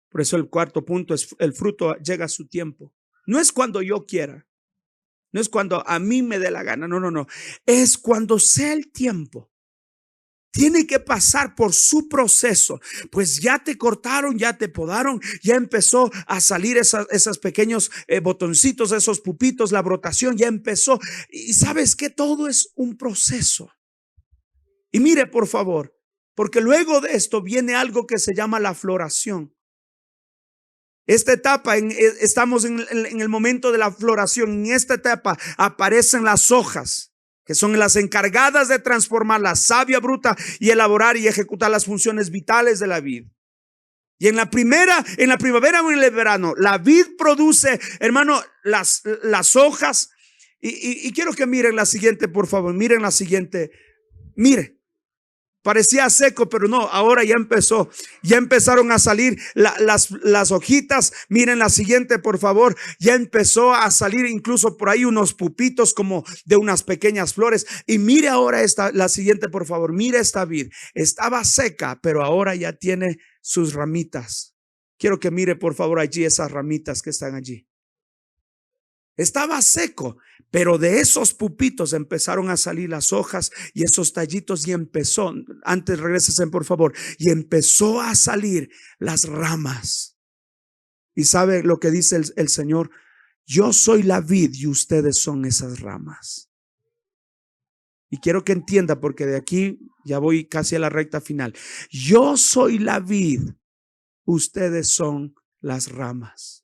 Speaker 1: Por eso el cuarto punto es: el fruto llega a su tiempo. No es cuando yo quiera, no es cuando a mí me dé la gana, no. Es cuando sea el tiempo. Tiene que pasar por su proceso. Pues ya te cortaron, ya te podaron, ya empezó a salir esos pequeños botoncitos, esos pupitos, la brotación ya empezó. Y sabes que todo es un proceso. Y mire, por favor, porque luego de esto viene algo que se llama la floración. Esta etapa, estamos en el momento de la floración. En esta etapa aparecen las hojas, que son las encargadas de transformar la savia bruta y elaborar y ejecutar las funciones vitales de la vid. Y en la primavera o en el verano, la vid produce, hermano, las hojas. Y quiero que miren la siguiente, por favor. Miren la siguiente. Mire. Parecía seco, pero no, ahora ya empezó. Ya empezaron a salir las hojitas. Miren la siguiente, por favor. Ya empezó a salir incluso por ahí unos pupitos como de unas pequeñas flores. Y mire ahora la siguiente, por favor. Mire esta vid. Estaba seca, pero ahora ya tiene sus ramitas. Quiero que mire, por favor, allí esas ramitas que están allí. Estaba seco, pero de esos pupitos empezaron a salir las hojas y esos tallitos, y empezó, antes regresen por favor, y empezó a salir las ramas. Y sabe lo que dice el Señor: yo soy la vid y ustedes son esas ramas. Y quiero que entienda, porque de aquí ya voy casi a la recta final. Yo soy la vid, ustedes son las ramas.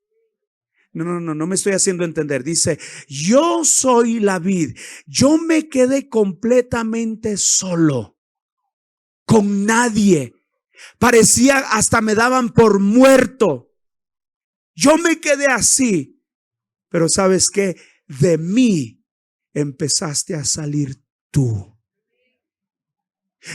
Speaker 1: No me estoy haciendo entender. Dice, yo soy la vid. Yo me quedé completamente solo, con nadie. Parecía hasta me daban por muerto. Yo me quedé así. Pero ¿sabes qué? De mí empezaste a salir tú.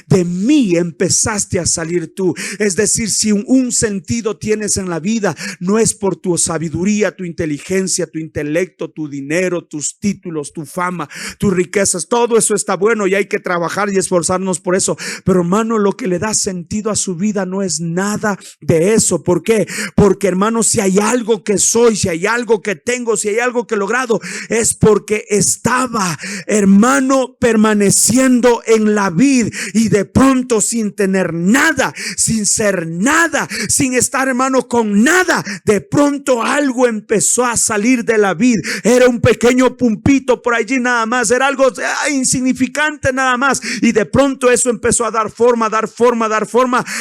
Speaker 1: De mí empezaste a salir tú. Es decir, si un sentido tienes en la vida, no es por tu sabiduría, tu inteligencia, tu intelecto, tu dinero, tus títulos, tu fama, tus riquezas. Todo eso está bueno y hay que trabajar y esforzarnos por eso. Pero hermano, lo que le da sentido a su vida no es nada de eso. ¿Por qué? Porque hermano, si hay algo que soy, si hay algo que tengo, si hay algo que he logrado, es porque estaba, hermano, permaneciendo en la vid. Y de pronto, sin tener nada, sin ser nada, sin estar, hermano, con nada, de pronto algo empezó a salir de la vid. Era un pequeño pumpito por allí nada más, era algo insignificante nada más. Y de pronto eso empezó a dar forma,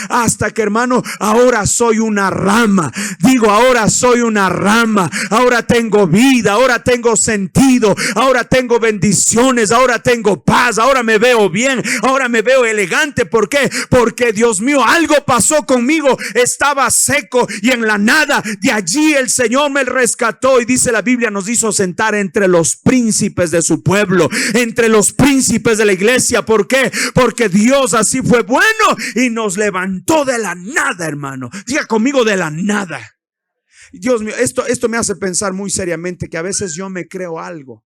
Speaker 1: hasta que, hermano, ahora soy una rama. Digo, ahora soy una rama. Ahora tengo vida, ahora tengo sentido, ahora tengo bendiciones, ahora tengo paz, ahora me veo bien, ahora me veo elegante. ¿Por qué? Porque Dios mío, algo pasó conmigo. Estaba seco y en la nada, de allí el Señor me rescató. Y dice la Biblia, nos hizo sentar entre los príncipes de su pueblo, entre los príncipes de la iglesia. ¿Por qué? Porque Dios así fue bueno y nos levantó de la nada, hermano. Diga conmigo, de la nada. Dios mío, esto me hace pensar muy seriamente que a veces yo me creo algo.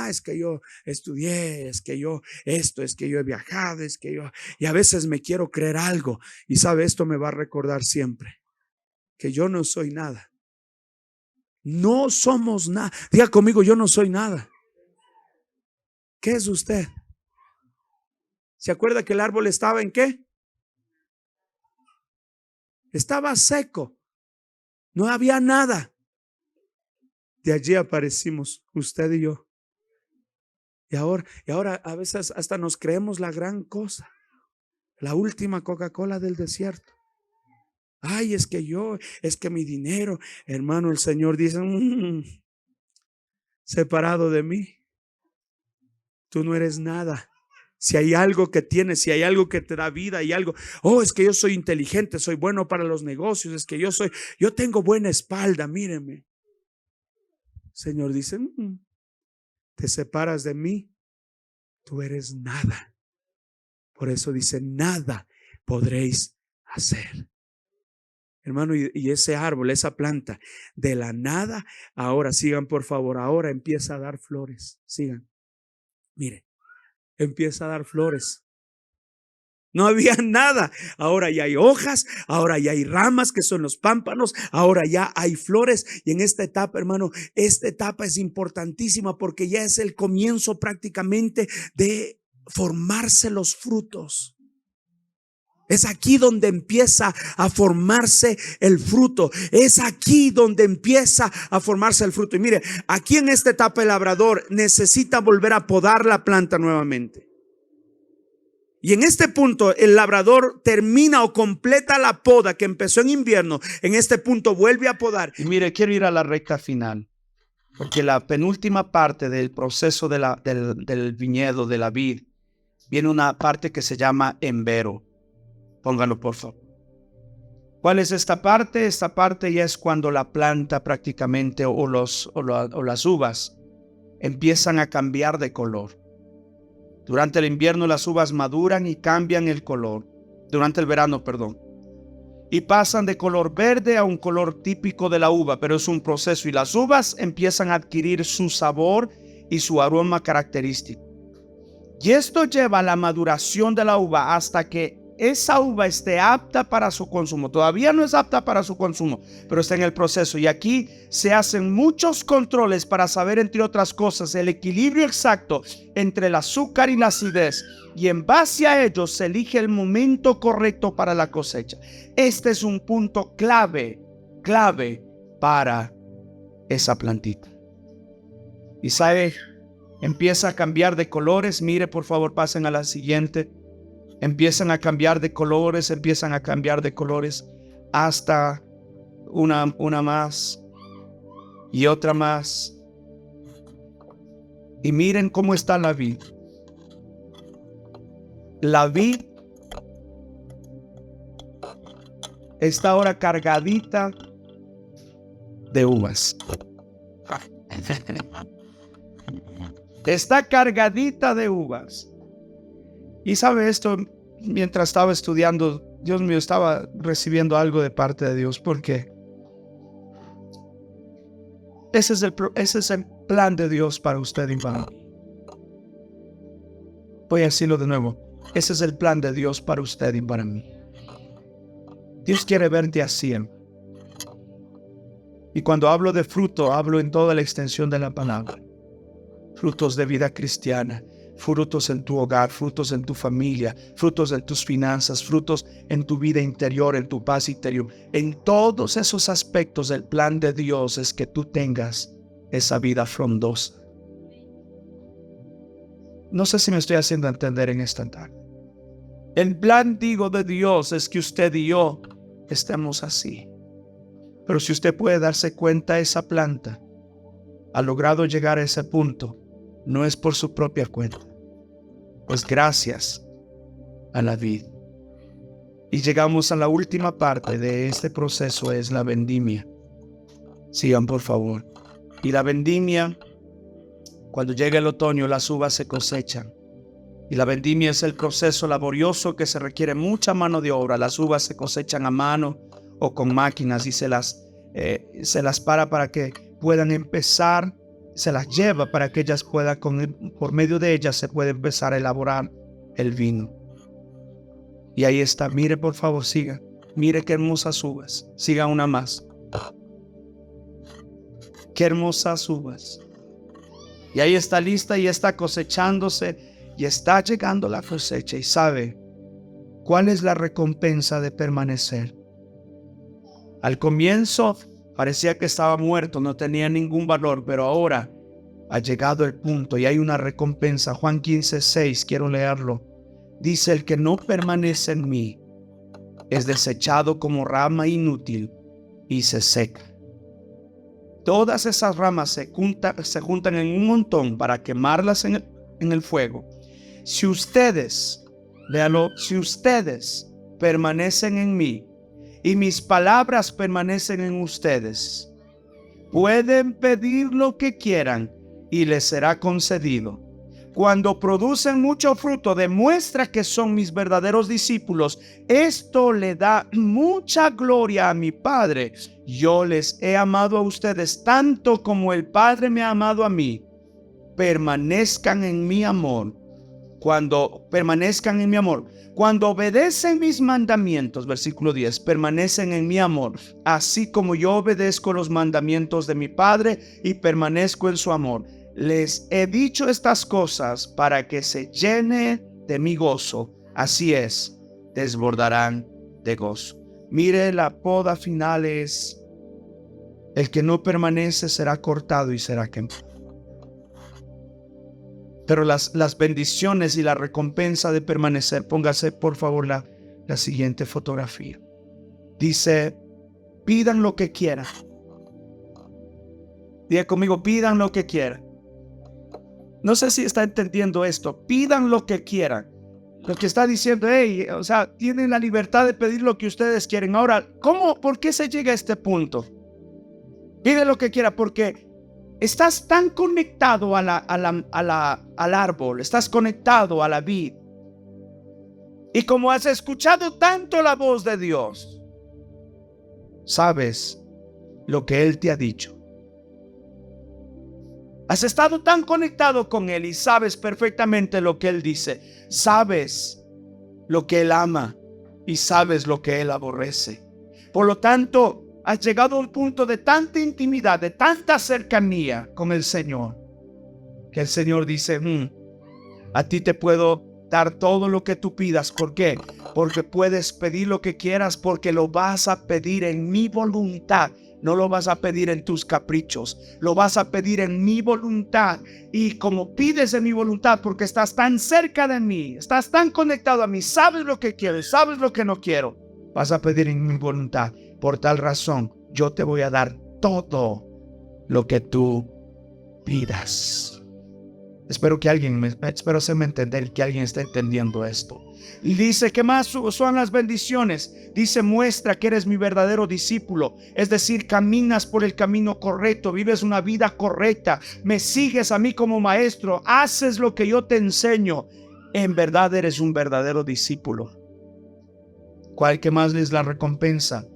Speaker 1: Es que yo estudié, es que yo esto, es que yo he viajado, es que yo, y a veces me quiero creer algo. Y sabe, esto me va a recordar siempre que yo no soy nada. No somos nada. Diga conmigo, yo no soy nada. ¿Qué es usted? ¿Se acuerda que el árbol estaba en qué? Estaba seco. No había nada. De allí aparecimos, usted y yo. Y ahora a veces hasta nos creemos la gran cosa, la última Coca-Cola del desierto. Ay, es que mi dinero, hermano, el Señor dice, separado de mí, tú no eres nada. Si hay algo que tienes, si hay algo que te da vida y algo, es que yo soy inteligente, soy bueno para los negocios, es que yo tengo buena espalda, míreme. Señor dice, te separas de mí, tú eres nada. Por eso dice, nada podréis hacer. Hermano, y ese árbol, esa planta, de la nada, ahora sigan por favor, ahora empieza a dar flores, sigan. Mire, empieza a dar flores. No había nada, ahora ya hay hojas, ahora ya hay ramas que son los pámpanos, ahora ya hay flores. Y en esta etapa, hermano, esta etapa es importantísima porque ya es el comienzo prácticamente de formarse los frutos. Es aquí donde empieza a formarse el fruto. Es aquí donde empieza a formarse el fruto. Y mire, aquí en esta etapa el labrador necesita volver a podar la planta nuevamente. Y en este punto el labrador termina o completa la poda que empezó en invierno. En este punto vuelve a podar.
Speaker 2: Y mire, quiero ir a la recta final, porque la penúltima parte del proceso del viñedo, de la vid, viene una parte que se llama embero. Póngalo por favor. ¿Cuál es esta parte? Esta parte ya es cuando la planta prácticamente o las uvas empiezan a cambiar de color. Durante el invierno las uvas maduran y cambian el color. Durante el verano, perdón. Y pasan de color verde a un color típico de la uva, pero es un proceso. Y las uvas empiezan a adquirir su sabor y su aroma característico. Y esto lleva a la maduración de la uva hasta que esa uva esté apta para su consumo. Todavía no es apta para su consumo, pero está en el proceso. Y aquí se hacen muchos controles para saber, entre otras cosas, el equilibrio exacto entre el azúcar y la acidez. Y en base a ello se elige el momento correcto para la cosecha. Este es un punto clave para esa plantita. Y sabe, empieza a cambiar de colores. Mire, por favor, pasen a la siguiente. Empiezan a cambiar de colores, hasta una más y otra más. Y miren cómo está la vid. La vid está ahora cargadita de uvas. Está cargadita de uvas. Y sabe esto, mientras estaba estudiando, Dios mío, estaba recibiendo algo de parte de Dios, porque ese es el plan de Dios para usted y para mí. Voy a decirlo de nuevo, ese es el plan de Dios para usted y para mí. Dios quiere verte así. Y cuando hablo de fruto, hablo en toda la extensión de la palabra. Frutos de vida cristiana. Frutos en tu hogar, frutos en tu familia, frutos en tus finanzas, frutos en tu vida interior, en tu paz interior. En todos esos aspectos, el plan de Dios es que tú tengas esa vida frondosa. No sé si me estoy haciendo entender en esta tarde. El plan, digo, de Dios es que usted y yo estemos así. Pero si usted puede darse cuenta, esa planta ha logrado llegar a ese punto. No es por su propia cuenta, pues gracias a la vid. Y llegamos a la última parte de este proceso, es la vendimia. Sigan por favor. Y la vendimia, cuando llega el otoño, las uvas se cosechan. Y la vendimia es el proceso laborioso que se requiere mucha mano de obra. Las uvas se cosechan a mano o con máquinas y se las para que puedan empezar. Se las lleva para que ellas puedan, por medio de ellas se puede empezar a elaborar el vino. Y ahí está, mire por favor, siga. Mire qué hermosas uvas. Siga una más. Qué hermosas uvas. Y ahí está lista y está cosechándose y está llegando la cosecha. Y sabe, ¿cuál es la recompensa de permanecer? Al comienzo Parecía que estaba muerto, no tenía ningún valor, pero ahora ha llegado el punto y hay una recompensa. Juan 15:6, quiero leerlo. Dice: el que no permanece en mí es desechado como rama inútil y se seca. Todas esas ramas se juntan en un montón para quemarlas en el fuego. Si ustedes, véalo, si ustedes permanecen en mí y mis palabras permanecen en ustedes, pueden pedir lo que quieran y les será concedido. Cuando producen mucho fruto, demuestra que son mis verdaderos discípulos. Esto le da mucha gloria a mi Padre. Yo les he amado a ustedes tanto como el Padre me ha amado a mí. Permanezcan en mi amor. Cuando permanezcan en mi amor, cuando obedecen mis mandamientos, versículo 10, permanecen en mi amor, así como yo obedezco los mandamientos de mi Padre y permanezco en su amor. Les he dicho estas cosas para que se llene de mi gozo. Así es, desbordarán de gozo. Mire, la poda final es: el que no permanece será cortado y será quemado. Pero las bendiciones y la recompensa de permanecer, póngase por favor la siguiente fotografía. Dice: pidan lo que quieran. Diga conmigo: pidan lo que quieran. No sé si está entendiendo esto. Pidan lo que quieran. Lo que está diciendo, tienen la libertad de pedir lo que ustedes quieren. Ahora, ¿por qué se llega a este punto? Pide lo que quiera porque estás tan conectado al árbol, estás conectado a la vid. Y como has escuchado tanto la voz de Dios, sabes lo que Él te ha dicho. Has estado tan conectado con Él y sabes perfectamente lo que Él dice. Sabes lo que Él ama y sabes lo que Él aborrece. Por lo tanto, has llegado a un punto de tanta intimidad, de tanta cercanía con el Señor, que el Señor dice: a ti te puedo dar todo lo que tú pidas. ¿Por qué? Porque puedes pedir lo que quieras, porque lo vas a pedir en mi voluntad. No lo vas a pedir en tus caprichos, lo vas a pedir en mi voluntad. Y como pides en mi voluntad, porque estás tan cerca de mí, estás tan conectado a mí, sabes lo que quiero, sabes lo que no quiero, vas a pedir en mi voluntad. Por tal razón, yo te voy a dar todo lo que tú pidas. Espero hacerme entender, que alguien esté entendiendo esto. Dice: ¿qué más son las bendiciones? Dice: muestra que eres mi verdadero discípulo. Es decir, caminas por el camino correcto, vives una vida correcta, me sigues a mí como maestro, haces lo que yo te enseño. En verdad eres un verdadero discípulo. ¿Cuál que más es la recompensa?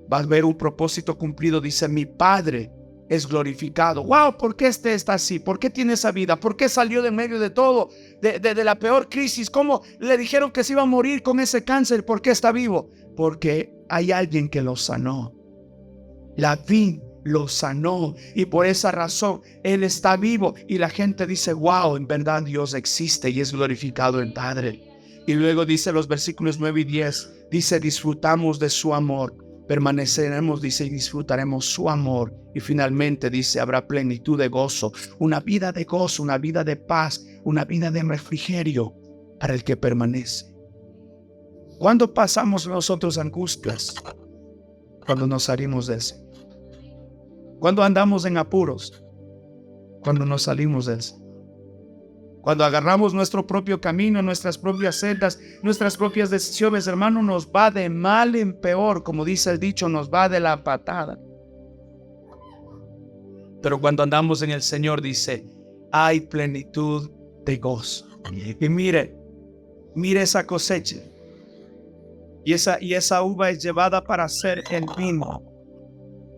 Speaker 2: Vas a ver un propósito cumplido. Dice: mi Padre es glorificado. Wow, ¿por qué está así? ¿Por qué tiene esa vida? ¿Por qué salió de medio de todo? De la peor crisis. ¿Cómo le dijeron que se iba a morir con ese cáncer? ¿Por qué está vivo? Porque hay alguien que lo sanó. La vid lo sanó y por esa razón Él está vivo. Y la gente dice: wow, en verdad Dios existe y es glorificado el Padre. Y luego dice los versículos 9 y 10, dice: disfrutamos de su amor. Permaneceremos, dice, y disfrutaremos su amor. Y finalmente dice: habrá plenitud de gozo, una vida de gozo, una vida de paz, una vida de refrigerio para el que permanece. ¿Cuándo pasamos nosotros angustias? Cuando nos salimos de ese. Cuando andamos en apuros, cuando nos salimos de ese. Cuando agarramos nuestro propio camino, nuestras propias sendas, nuestras propias decisiones, hermano, nos va de mal en peor. Como dice el dicho, nos va de la patada. Pero cuando andamos en el Señor, dice: hay plenitud de gozo. Y mire esa cosecha. Y esa uva es llevada para hacer el vino.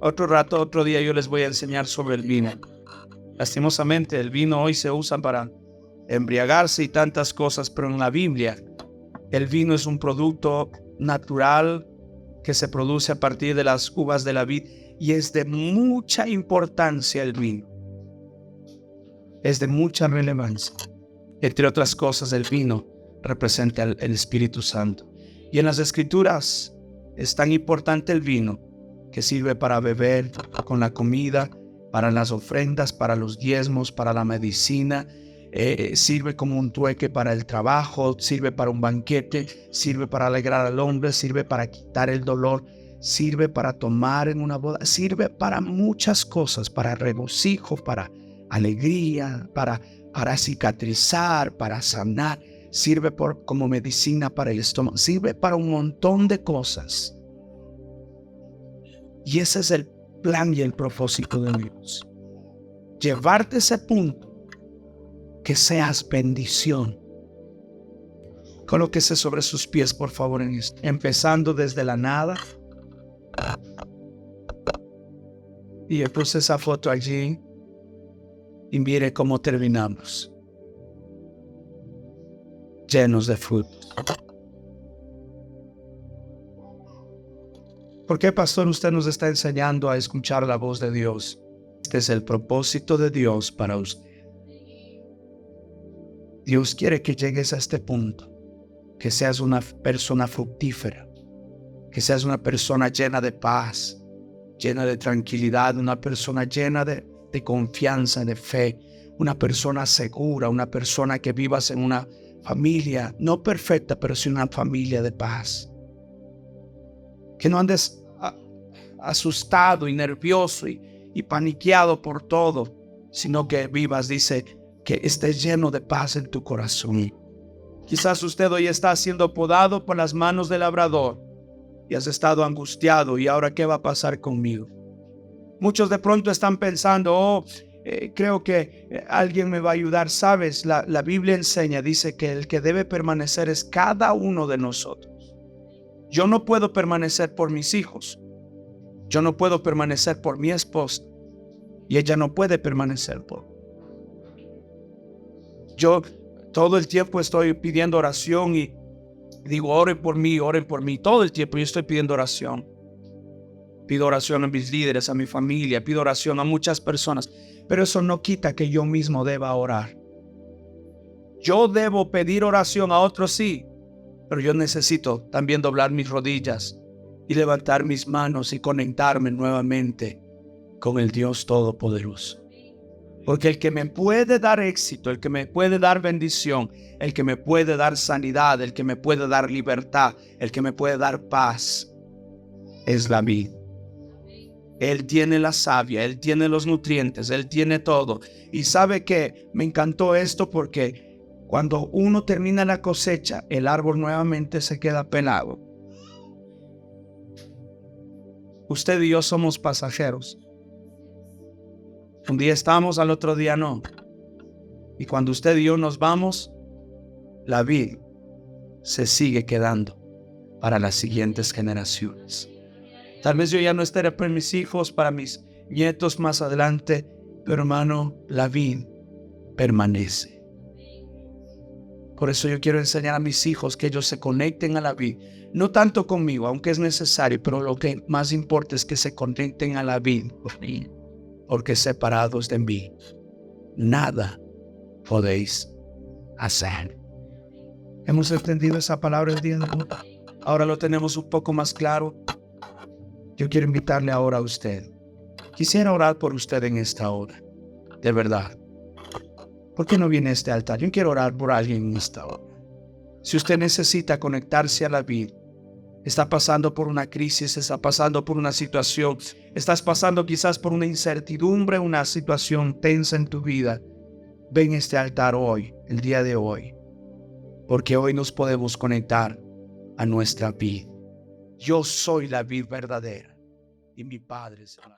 Speaker 2: Otro día yo les voy a enseñar sobre el vino. Lastimosamente, el vino hoy se usa para embriagarse y tantas cosas, pero en la Biblia el vino es un producto natural que se produce a partir de las uvas de la vid, y es de mucha importancia. El vino es de mucha relevancia. Entre otras cosas, el vino representa el Espíritu Santo, y en las Escrituras es tan importante el vino que sirve para beber con la comida, para las ofrendas, para los diezmos, para la medicina. Sirve como un trueque para el trabajo, sirve para un banquete, sirve para alegrar al hombre, sirve para quitar el dolor, sirve para tomar en una boda, sirve para muchas cosas, para regocijo, para alegría, para cicatrizar, para sanar, sirve como medicina para el estómago, sirve para un montón de cosas. Y ese es el plan y el propósito de Dios. Llevarte a ese punto que seas bendición. Colóquese sobre sus pies, por favor, en esto. Empezando desde la nada. Y yo puse esa foto allí. Y mire cómo terminamos. Llenos de frutos. ¿Por qué, pastor, usted nos está enseñando a escuchar la voz de Dios? Este es el propósito de Dios para usted. Dios quiere que llegues a este punto, que seas una persona fructífera, que seas una persona llena de paz, llena de tranquilidad, una persona llena de confianza, de fe, una persona segura, una persona que vivas en una familia, no perfecta, pero sí una familia de paz. Que no andes asustado y nervioso y paniqueado por todo, sino que vivas, dice, que estés lleno de paz en tu corazón. Quizás usted hoy está siendo podado por las manos del labrador y has estado angustiado. ¿Y ahora qué va a pasar conmigo? Muchos de pronto están pensando, creo que alguien me va a ayudar. Sabes, la Biblia enseña, dice que el que debe permanecer es cada uno de nosotros. Yo no puedo permanecer por mis hijos. Yo no puedo permanecer por mi esposa. Y ella no puede permanecer por mí. Yo todo el tiempo estoy pidiendo oración y digo, oren por mí, oren por mí. Todo el tiempo yo estoy pidiendo oración. Pido oración a mis líderes, a mi familia, pido oración a muchas personas. Pero eso no quita que yo mismo deba orar. Yo debo pedir oración a otros, sí. Pero yo necesito también doblar mis rodillas y levantar mis manos y conectarme nuevamente con el Dios Todopoderoso. Porque el que me puede dar éxito, el que me puede dar bendición, el que me puede dar sanidad, el que me puede dar libertad, el que me puede dar paz, es la vid. Él tiene la savia, Él tiene los nutrientes, Él tiene todo. Y sabe que me encantó esto porque cuando uno termina la cosecha, el árbol nuevamente se queda pelado. Usted y yo somos pasajeros. Un día estamos, al otro día no. Y cuando usted y yo nos vamos, la vid se sigue quedando para las siguientes generaciones. Tal vez yo ya no estaré para mis hijos, para mis nietos más adelante, pero hermano, la vid permanece. Por eso yo quiero enseñar a mis hijos que ellos se conecten a la vid. No tanto conmigo, aunque es necesario, pero lo que más importa es que se conecten a la vid. Porque separados de mí, nada podéis hacer. ¿Hemos entendido esa palabra el día de hoy? Ahora lo tenemos un poco más claro. Yo quiero invitarle ahora a usted. Quisiera orar por usted en esta hora. De verdad. ¿Por qué no viene a este altar? Yo quiero orar por alguien en esta hora. Si usted necesita conectarse a la vid, está pasando por una crisis, está pasando por una situación, estás pasando quizás por una incertidumbre, una situación tensa en tu vida, ven a este altar hoy, el día de hoy, porque hoy nos podemos conectar a nuestra vid. Yo soy la vid verdadera y mi Padre es el